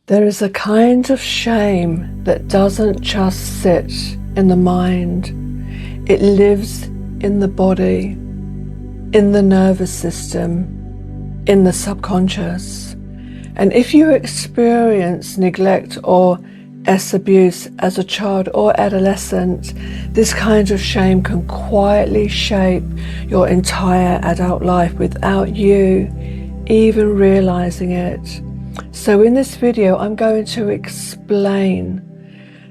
There is a kind of shame that doesn't just sit in the mind. It lives in the body, in the nervous system, in the subconscious. And if you experience neglect or abuse as a child or adolescent, this kind of shame can quietly shape your entire adult life without you even realizing it. So in this video, I'm going to explain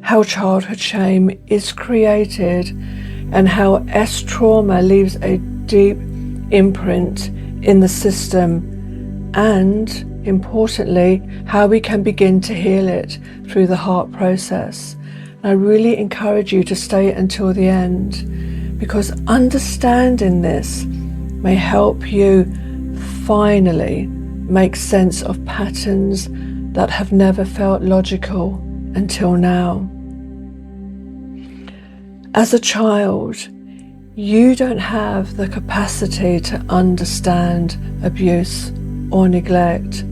how childhood shame is created and how trauma leaves a deep imprint in the system, and importantly, how we can begin to heal it through the HART process. And I really encourage you to stay until the end, because understanding this may help you finally make sense of patterns that have never felt logical until now. As a child, you don't have the capacity to understand abuse or neglect.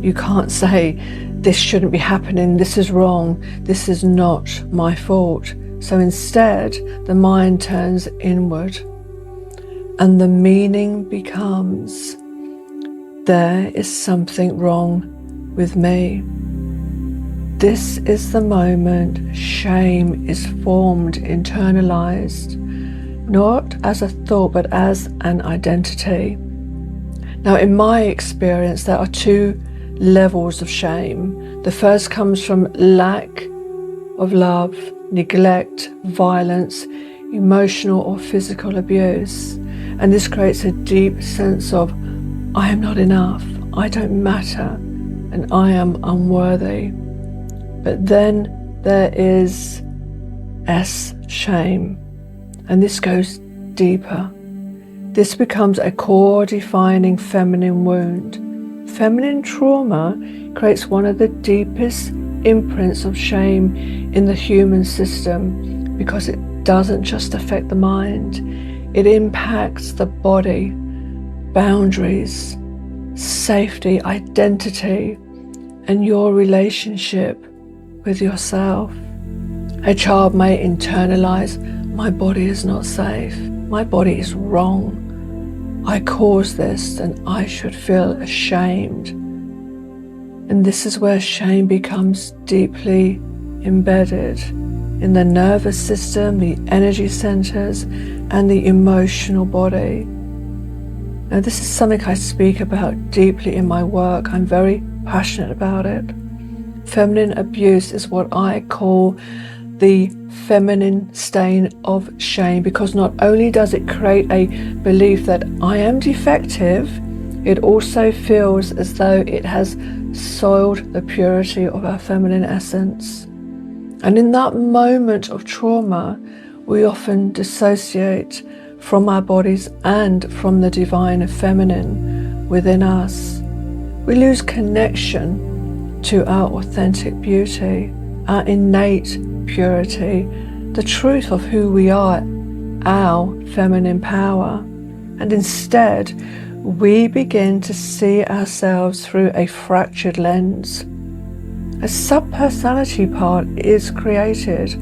You can't say, this shouldn't be happening, this is wrong, this is not my fault. So instead, the mind turns inward, and the meaning becomes, there is something wrong with me. This is the moment shame is formed, internalized, not as a thought, but as an identity. Now, in my experience, there are two levels of shame. The first comes from lack of love, neglect, violence, emotional or physical abuse. And this creates a deep sense of, I am not enough, I don't matter, and I am unworthy. But then there is shame, and this goes deeper. This becomes a core defining feminine wound. Feminine trauma creates one of the deepest imprints of shame in the human system, because it doesn't just affect the mind, it impacts the body, boundaries, safety, identity, and your relationship with yourself. A child may internalize, my body is not safe, my body is wrong, I caused this and I should feel ashamed. And this is where shame becomes deeply embedded in the nervous system, the energy centers, and the emotional body. Now, this is something I speak about deeply in my work. I'm very passionate about it. Feminine abuse is what I call the feminine stain of shame, because not only does it create a belief that I am defective, it also feels as though it has soiled the purity of our feminine essence. And in that moment of trauma, we often dissociate from our bodies and from the divine feminine within us. We lose connection to our authentic beauty, our innate purity, the truth of who we are, our feminine power. And instead, we begin to see ourselves through a fractured lens. A subpersonality part is created,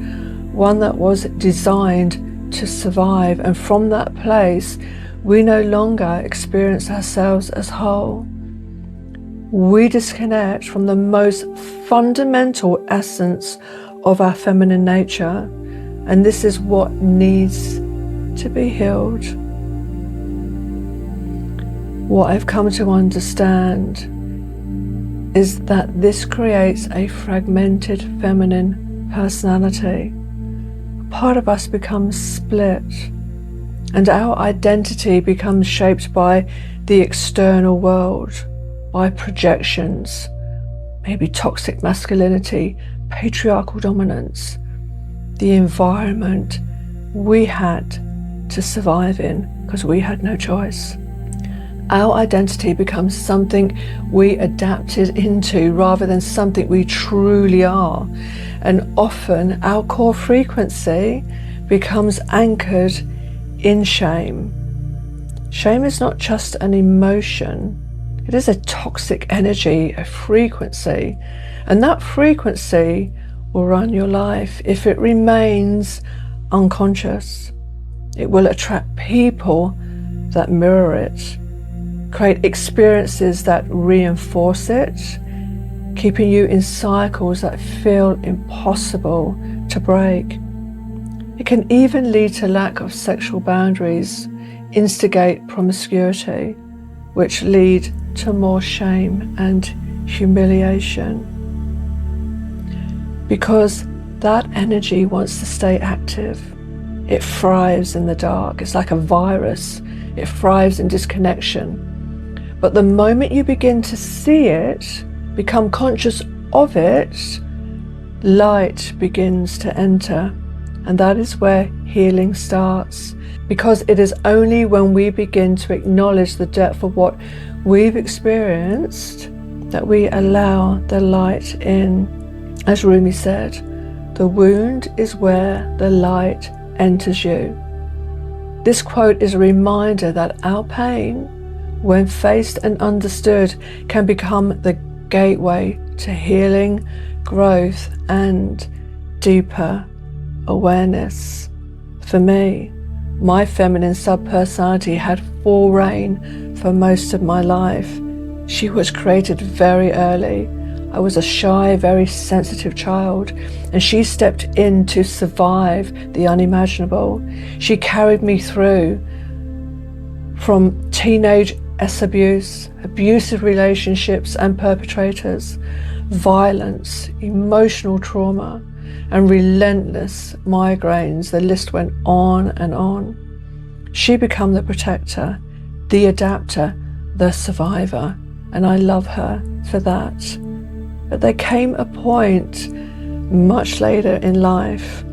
one that was designed to survive, and from that place we no longer experience ourselves as whole. We disconnect from the most fundamental essence of our feminine nature, and this is what needs to be healed. What I've come to understand is that this creates a fragmented feminine personality. Part of us becomes split, and our identity becomes shaped by the external world, by projections, maybe toxic masculinity, patriarchal dominance, the environment we had to survive in because we had no choice. Our identity becomes something we adapted into rather than something we truly are. And often our core frequency becomes anchored in shame. Shame is not just an emotion, It is a toxic energy, a frequency, and that frequency will run your life if it remains unconscious. It will attract people that mirror it, create experiences that reinforce it, keeping you in cycles that feel impossible to break. It can even lead to lack of sexual boundaries, instigate promiscuity, which lead to more shame and humiliation. Because that energy wants to stay active. It thrives in the dark. It's like a virus. It thrives in disconnection. But the moment you begin to see it, become conscious of it, light begins to enter. And that is where healing starts. Because it is only when we begin to acknowledge the depth of what we've experienced that we allow the light in. As Rumi said, the wound is where the light enters you. This quote is a reminder that our pain, when faced and understood, can become the gateway to healing, growth, and deeper awareness. For me, my feminine subpersonality had full reign for most of my life. She was created very early. I was a shy, very sensitive child, and she stepped in to survive the unimaginable. She carried me through from teenage abuse, abusive relationships and perpetrators, violence, emotional trauma, and relentless migraines. The list went on and on. She became the protector, the adapter, the survivor, and I love her for that. But there came a point much later in life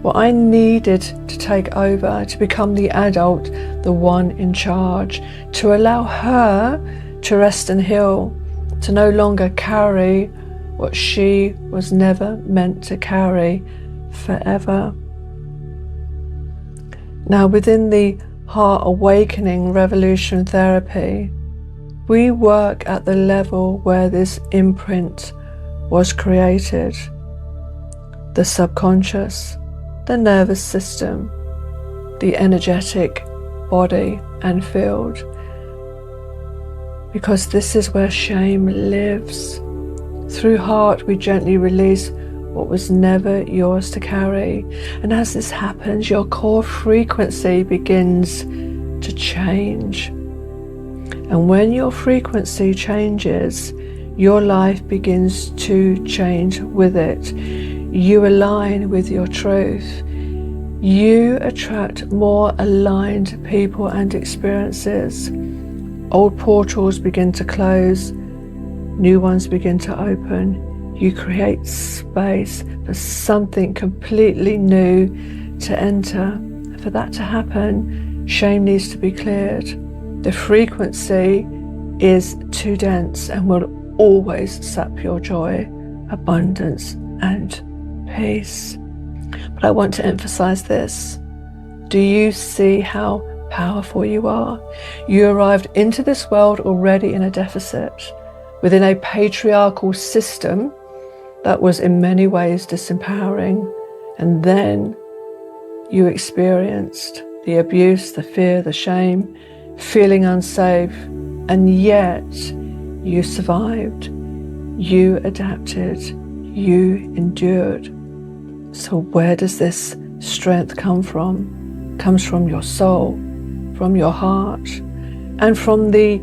where I needed to take over, to become the adult, the one in charge, to allow her to rest and heal, to no longer carry what she was never meant to carry forever. Now, within the Heart Awakening Revolution Therapy, we work at the level where this imprint was created. The subconscious, the nervous system, the energetic body and field. Because this is where shame lives. Through heart, we gently release what was never yours to carry. And as this happens, your core frequency begins to change. And when your frequency changes, your life begins to change with it. You align with your truth. You attract more aligned people and experiences. Old portals begin to close, new ones begin to open. You create space for something completely new to enter. For that to happen, shame needs to be cleared. The frequency is too dense and will always sap your joy, abundance, and peace. But I want to emphasize this. Do you see how powerful you are? You arrived into this world already in a deficit, within a patriarchal system that was in many ways disempowering. And then you experienced the abuse, the fear, the shame, feeling unsafe, and yet you survived, you adapted, you endured. So where does this strength come from? It comes from your soul, from your heart, and from the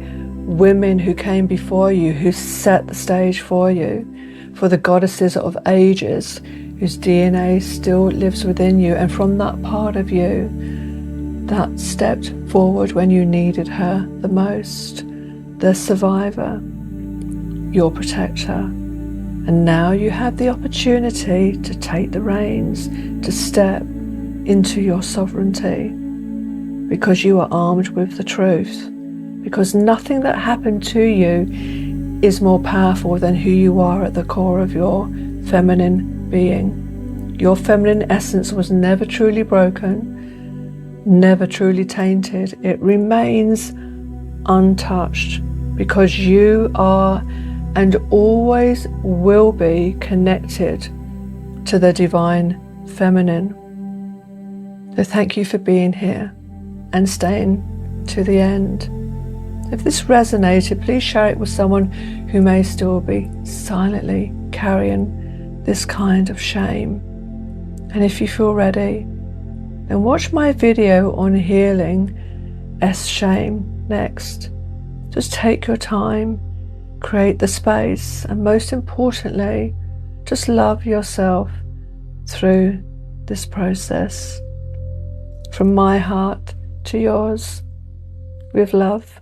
women who came before you, who set the stage for you, for the goddesses of ages whose DNA still lives within you, and from that part of you that stepped forward when you needed her the most, the survivor, your protector. And now you have the opportunity to take the reins, to step into your sovereignty, because you are armed with the truth, because nothing that happened to you is more powerful than who you are at the core of your feminine being. Your feminine essence was never truly broken, never truly tainted. It remains untouched because you are and always will be connected to the divine feminine. So thank you for being here and staying to the end. If this resonated, please share it with someone who may still be silently carrying this kind of shame. And if you feel ready, then watch my video on healing shame next. Just take your time, create the space, and most importantly, just love yourself through this process. From my heart to yours, with love.